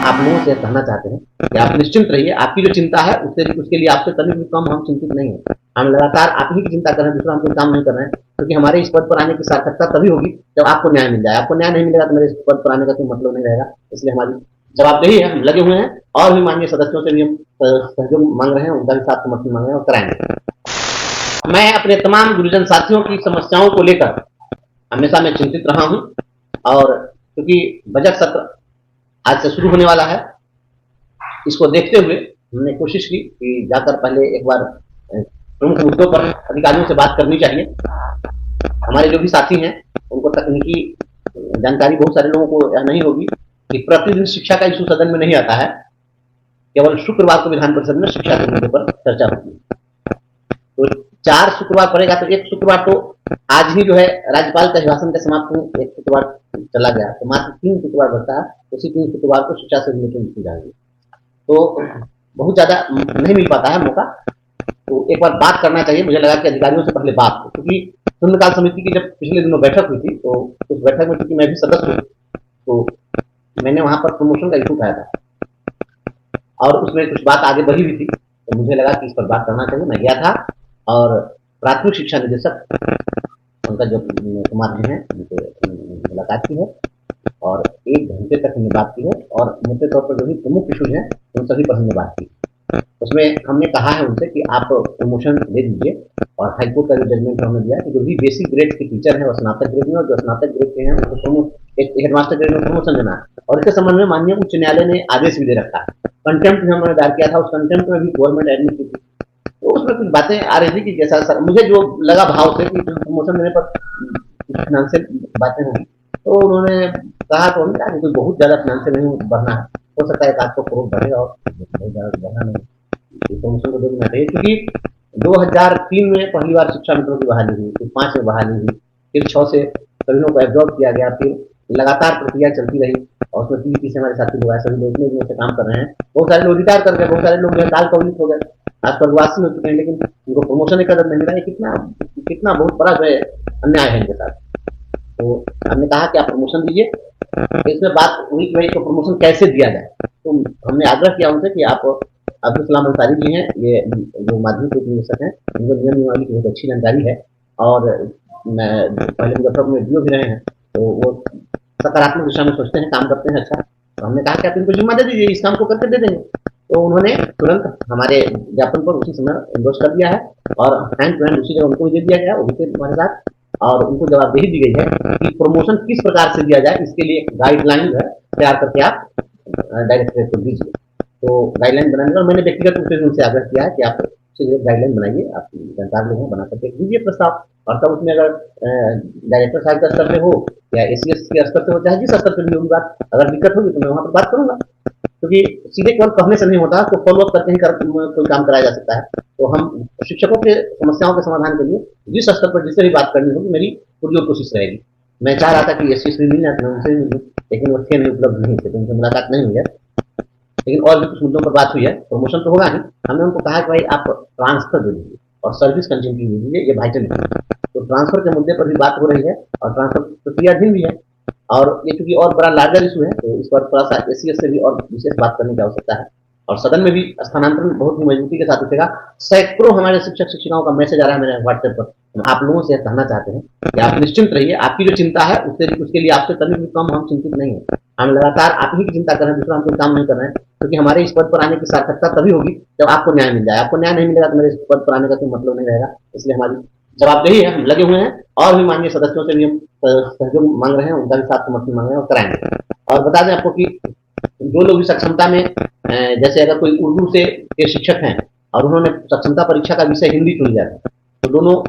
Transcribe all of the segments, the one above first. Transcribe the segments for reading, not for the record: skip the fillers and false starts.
आप लोगों से कहना चाहते हैं कि आप निश्चिंत रहिए, आपकी जो चिंता है उसके लिए आपसे कभी भी कम हम चिंतित नहीं है। हम लगातार आप ही की चिंता कर रहे हैं, दूसरा हम कोई काम नहीं कर रहे हैं, क्योंकि हमारे इस पद पर आने की सार्थकता तभी होगी जब आपको न्याय मिल जाए। आपको न्याय नहीं मिलेगा तो मेरे इस पद पर आने का कोई मतलब नहीं रहेगा। इसलिए हमारी जवाबदेही है, हम लगे हुए हैं और भी माननीय सदस्यों से भी हम सहयोग मांग रहे हैं, उनका भी साथ समर्थन मांग रहे हैं और कराएंगे। मैं अपने तमाम गुरुजन साथियों की समस्याओं को लेकर हमेशा मैं चिंतित रहा हूं, और क्योंकि बजट सत्र आज से शुरू होने वाला है, इसको देखते हुए हमने कोशिश की कि जाकर पहले एक बार प्रमुख मुद्दों पर अधिकारियों से बात करनी चाहिए। हमारे जो भी साथी हैं उनको तकनीकी जानकारी बहुत सारे लोगों को नहीं होगी कि प्रतिदिन शिक्षा का इशू सदन में नहीं आता है, केवल शुक्रवार को विधान परिषद में शिक्षा के मुद्दे पर चर्चा होती है। तो 4 शुक्रवार पड़ेगा, तो एक शुक्रवार तो आज ही जो है राज्यपाल का अभिभाषण का समाप्त एक शुक्रवार चला गया, तो मात्र 3 शुक्रवार बचता है। उसी 3 शुक्रवार को शिक्षा से रिलेटेड की जाएगी, तो बहुत ज्यादा नहीं मिल पाता है मौका। तो एक बार बात करना चाहिए, मुझे लगा कि अधिकारियों से पहले बात हो, क्योंकि शून्यकाल समिति की जब पिछले दिनों बैठक हुई थी, तो उस बैठक में चूंकि मैं भी सदस्य हूँ, तो मैंने वहां पर प्रमोशन का इशू उठाया था और उसमें कुछ बात आगे बढ़ी हुई थी, तो मुझे लगा कि इस पर बात करना चाहिए। मैं गया था और प्राथमिक शिक्षा निदेशक उनका जो कुमार जी हैं उनसे मुलाकात की है और 1 घंटे तक हमने बात की है, और मुद्दे तौर पर जो भी प्रमुख इशू हैं उन सभी पर हमने बात की। उसमें हमने कहा है उनसे कि आप प्रमोशन दे दीजिए, और हाईकोर्ट का जो जजमेंट हमने दिया कि जो भी बेसिक ग्रेड के टीचर हैं वो स्नातक ग्रेड में, और जो स्नातक ग्रेड के हैं उनको एक हेडमास्टर ग्रेड में प्रमोशन देना है। और इसके संबंध में माननीय उच्च न्यायालय ने आदेश भी दे रखा है। कंटेम्प्ट भी हमने दायर किया था, उस कंटेम्प्ट में भी गवर्नमेंट एडमिट की थी, तो उसमें कुछ बातें आ रही थी कि जैसा सर मुझे जो लगा भाव से कि प्रमोशन देने पर फाइनेंशियल बातें होंगी, तो उन्होंने कहा, तो हमने कहा कि कोई बहुत ज्यादा फाइनेंशियल नहीं बढ़ना है, हो सकता है 1-8 करोड़ बढ़ेगा और बहुत ज्यादा बढ़ना नहीं, प्रमोशन को देखना चाहिए। क्योंकि 2003 में पहली बार शिक्षा मित्रों की बहाली हुई, फिर 5 में बहाली हुई, फिर 6 से सभी लोगों को एब्जॉर्ब किया गया, फिर लगातार प्रक्रिया चलती रही, और उसमें पीईटी से हमारे साथी लोग आए, सभी लोग इतने दिनों से काम कर रहे हैं। बहुत सारे लोग रिटायर कर गए, बहुत सारे लोग जो है काल कवलित हो गए, आज स्वर्गवासी हो चुके हैं, लेकिन उनको प्रमोशन एक कदम नहीं मिला। कितना कितना बहुत बड़ा जो है अन्याय है इनके साथ। तो हमने कहा कि आप प्रमोशन दीजिए। तो इसमें बात हुई कि भाई तो प्रमोशन कैसे दिया जाए, तो हमने आग्रह किया उनसे कि आप अब्दुल सलाम अंसारी जी हैं, ये जो माध्यमिक निदेशक हैं, इनको नियम नियमावली की बहुत अच्छी जानकारी है, और मैं पहले मुजफ्फरपुर में डीओ भी रहे हैं, तो वो सकारात्मक दिशा में सोचते हैं, काम करते हैं अच्छा। तो हमने कहा कि आप इनको जिम्मा दे दीजिए, इस काम को करके दे देंगे। तो उन्होंने तुरंत हमारे ज्ञापन पर उसी समय एंडोर्स कर दिया है, और हैंड टू हैंड उसी जगह उनको भी दे दिया गया, वो भी थे हमारे साथ, और उनको जवाबदेही दी गई है कि प्रमोशन किस प्रकार से दिया जाए, इसके लिए गाइडलाइन जो है तैयार करके आप डायरेक्टरेट को दीजिए। तो गाइडलाइन बनाने का मैंने व्यक्तिगत रूप से उनसे आग्रह किया है कि आप गाइडलाइन बनाइए, आप जानकार लोग हैं, बना करके दीजिए प्रस्ताव, और तब उसमें अगर डायरेक्टर साहब के स्तर पे हो या एसीएस के स्तर पे हो, चाहे जिस स्तर पे भी होगी बात, अगर दिक्कत होगी तो मैं वहाँ पर बात करूंगा, क्योंकि सीधे केवल कहने से नहीं होता, तो फॉलोअप करके ही कोई काम कराया जा सकता है। तो हम शिक्षकों के समस्याओं के समाधान के लिए जिस स्तर पर जिससे भी बात करनी होगी, मेरी पूरी कोशिश रहेगी। मैं चाह रहा था कि एससी मिल जाए, उनसे भी मिलूँ, लेकिन वो थे नहीं, उपलब्ध नहीं थे, तो उनसे मुलाकात नहीं हुई है। लेकिन और भी कुछ मुद्दों पर बात हुई है, प्रमोशन तो होगा ही। हमने उनको कहा कि भाई आप ट्रांसफर दे दीजिए और सर्विस कंटिन्यू दे दीजिए, ये वाइटल है। तो ट्रांसफर के मुद्दे पर भी बात हो रही है, और ट्रांसफर प्रक्रियाधीन भी है, और ये चूंकि और बड़ा लार्जर इशू है, तो इस पर थोड़ा सा एसीएस से भी और विशेष बात करने की आवश्यकता है, और सदन में भी स्थानांतरण बहुत ही मजबूती के साथ उठेगा। सैकड़ों हमारे शिक्षक शिक्षिकाओं का मैसेज आ रहा है मेरे व्हाट्सएप पर। आप लोगों से कहना चाहते हैं कि आप निश्चिंत रहिए, आपकी जो चिंता है उसके लिए आपसे कभी भी कम हम चिंतित नहीं है। हम लगातार आप ही की चिंता कर रहे हैं, दूसरा हम कोई काम नहीं कर रहे हैं, क्योंकि हमारे इस पद पर आने की सार्थकता तभी होगी जब आपको न्याय मिल जाए। आपको न्याय नहीं मिलेगा तो मेरे इस पद पर आने का कोई मतलब नहीं रहेगा। इसलिए हमारी जवाबदेही है, हम लगे हुए हैं, और भी माननीय सदस्यों से भी हम सहयोग मांग रहे हैं, उनका भी साथ समर्थन मांग रहे हैं और कराएंगे। और बता दें आपको कि जो लोग इस सक्षमता में, जैसे अगर कोई उर्दू से के शिक्षक हैं और उन्होंने सक्षमता परीक्षा का विषय हिंदी चुन लिया था, तो दोनों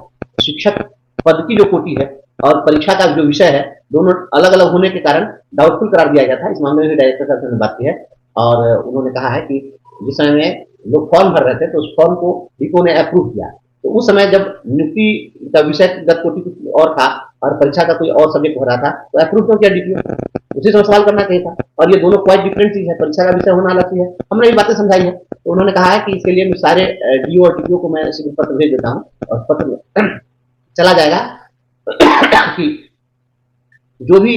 शिक्षक पद की जो कोटि है और परीक्षा का जो विषय है, दोनों अलग अलग होने के कारण डाउटफुल करार दिया गया था। इस मामले में डायरेक्टर साहब ने बात की है, और उन्होंने कहा है कि जिस समय में लोग फॉर्म भर रहे थे, तो उस फॉर्म को डीपो ने अप्रूव किया, तो उस समय जब नियुक्ति का विषय कोटि कुछ और था और परीक्षा का कोई और सब्जेक्ट हो रहा था, तो अप्रूव क्यों किया डीपीओ? उसी समय सवाल करना चाहिए था। और ये दोनों क्वाइट डिफरेंट चीज है, परीक्षा का विषय होना अलग चीज है। हमने ये बातें समझाई है, तो उन्होंने कहा है कि इसके लिए मैं सारे डीओ और टीपीओ को मैं पत्र भेज देता हूँ, और पत्र चला जाएगा कि जो भी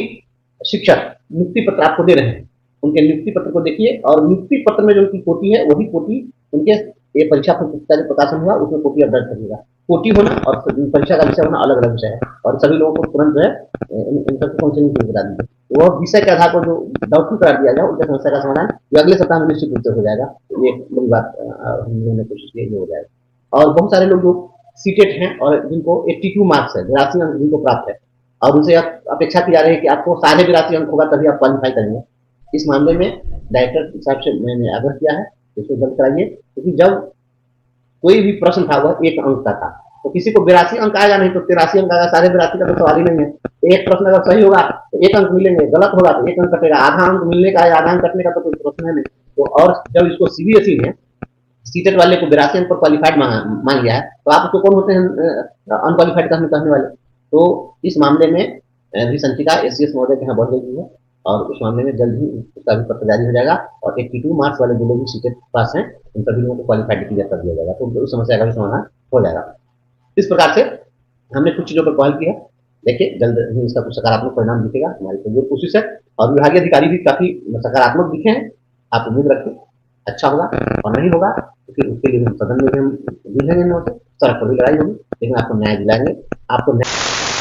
शिक्षक नियुक्ति पत्र आपको दे रहे हैं, उनके नियुक्ति पत्र को देखिए, और नियुक्ति पत्र में जो उनकी कोटि है वही कोटि उनके ये परीक्षा पुस्तिका जो प्रकाशन हुआ उसमें कोटि आप दर्ज करिएगा। कोटि होना और परीक्षा का विषय होना अलग अलग विषय है, और सभी लोगों को तुरंत जो है इन सबको काउंसलिंग शुरू करा दीजिए। वह विषय के आधार पर जो डाउटफुल करा दिया जाए उनके समस्या का समाधान जो अगले सप्ताह में निश्चित रूप से हो जाएगा। ये बड़ी बात हम लोगों ने कोशिश की, ये हो जाएगा। और बहुत सारे लोग जो सीटेट हैं और जिनको 82 मार्क्स है, 82 अंक जिनको प्राप्त है, और उनसे अपेक्षा की जा रही है कि आपको 82.5 अंक होगा तभी आप क्वालिफाई करेंगे। इस मामले में डायरेक्टर साहब से मैंने आग्रह किया है इसको जल्द कराइए, क्योंकि जब कोई भी प्रश्न था वह 1 अंक का था, तो किसी को 82 अंक आएगा नहीं तो 83 अंक आएगा, 82.5 का तो सवाल ही नहीं है। एक प्रश्न अगर सही होगा तो 1 अंक मिलेंगे, गलत होगा तो 1 अंक कटेगा, आधा अंक मिलने का या आधा अंक कटने का तो कोई प्रश्न है नहीं। तो और जब इसको सीबीएसई ने सीटेट वाले को 82 अंक पर क्वालिफाइड मान लिया है, तो आप उसको कौन होते हैं अनक्वालिफाइड कहने वाले। तो इस मामले में भी संचिका एससीएस महोदय के यहाँ बढ़ गई है, और उस मामले में जल्द ही उसका भी पत्र जारी हो जाएगा, और 82 मार्क्स वाले जो लोग भी सीटेट पास हैं उन सभी लोगों को क्वालिफाइड क्लियर कर दिया जाएगा, तो उस समस्या का भी समाधान हो जाएगा। इस प्रकार से हमने कुछ चीजों पर पहल की है। देखिए जल्द ही इसका कुछ सकारात्मक परिणाम दिखेगा, हमारी पूरी कोशिश है, और विभागीय अधिकारी भी काफी सकारात्मक दिखे हैं। आप उम्मीद रखें अच्छा होगा, और नहीं होगा तो फिर उसके लिए हम सदन में भी हम जूझेंगे, सड़क पर भी लड़ाई होगी, लेकिन आपको न्याय दिलाएंगे। आपको न्याय